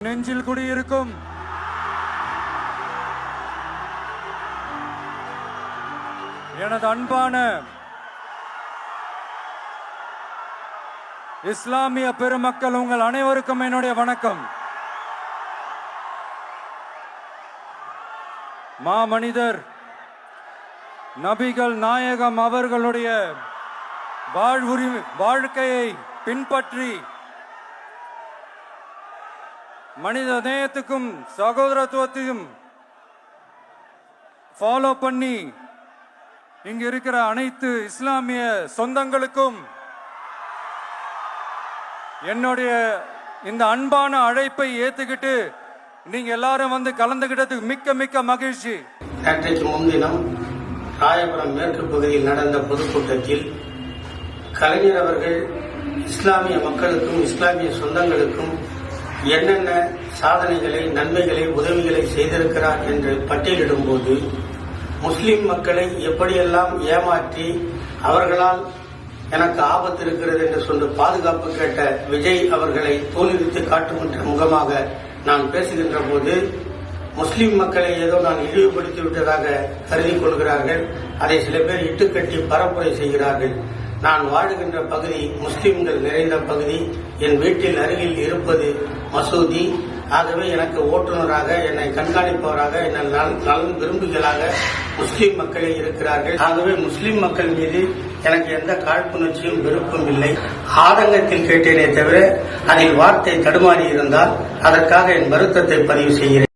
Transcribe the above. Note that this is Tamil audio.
நெஞ்சில் குடியிருக்கும் எனது அன்பான இஸ்லாமிய பெருமக்கள், உங்கள் அனைவருக்கும் என்னுடைய வணக்கம். மாமனிதர் நபிகள் நாயகம் அவர்களுடைய வாழ்க்கையை பின்பற்றி மனித நேயத்துக்கும் சகோதரத்துவத்தையும் ஃபாலோ பண்ணி இங்க இருக்கிற அனைத்து இஸ்லாமிய சொந்தங்களுக்கும் என்னுடைய இந்த அன்பான அழைப்பை ஏத்துக்கிட்டு நீங்க எல்லாரும் வந்து கலந்துகிட்டதுக்கு மிக்க மிக்க மகிழ்ச்சி. நேற்றைக்கு முன்தினம் ராயபுரம் மேற்கு பகுதியில் நடந்த பொதுக்கூட்டத்தில் கலைஞர் அவர்கள் இஸ்லாமிய மக்களுக்கும் இஸ்லாமிய சொந்தங்களுக்கும் என்னென்ன சாதனைகளை, நன்மைகளை, உதவிகளை செய்திருக்கிறார் என்று பட்டியலிடும் போது முஸ்லிம் மக்களை எப்படியெல்லாம் ஏமாற்றி அவர்களால் எனக்கு ஆபத்து இருக்கிறது என்று சொல்லி பாதுகாப்பு கேட்ட விஜய் அவர்களை தோலுரித்து காட்டுகின்ற முகமாக நான் பேசுகின்ற போது முஸ்லிம் மக்களை ஏதோ நான் இழிவுபடுத்தி விட்டதாக கருதி கொள்கிறார்கள். அதை சில பேர் இட்டுக்கட்டி பரப்புரை செய்கிறார்கள். நான் வாழுகின்ற பகுதி முஸ்லிம்கள் நிறைந்த பகுதி. என் வீட்டில் அருகில் இருப்பது மசூதி. ஆகவே எனக்கு ஓட்டுநராக, என்னை கண்காணிப்பவராக, என்னை நலன் விரும்புகளாக முஸ்லிம் மக்களே இருக்கிறார்கள். ஆகவே முஸ்லிம் மக்கள் மீது எனக்கு எந்த காழ்ப்புணர்ச்சியும் விருப்பம் இல்லை. ஆதங்கத்தில் கேட்டேனே தவிர அதில் வார்த்தை தடுமாறி இருந்தால் அதற்காக என் வருத்தத்தை பதிவு செய்கிறேன்.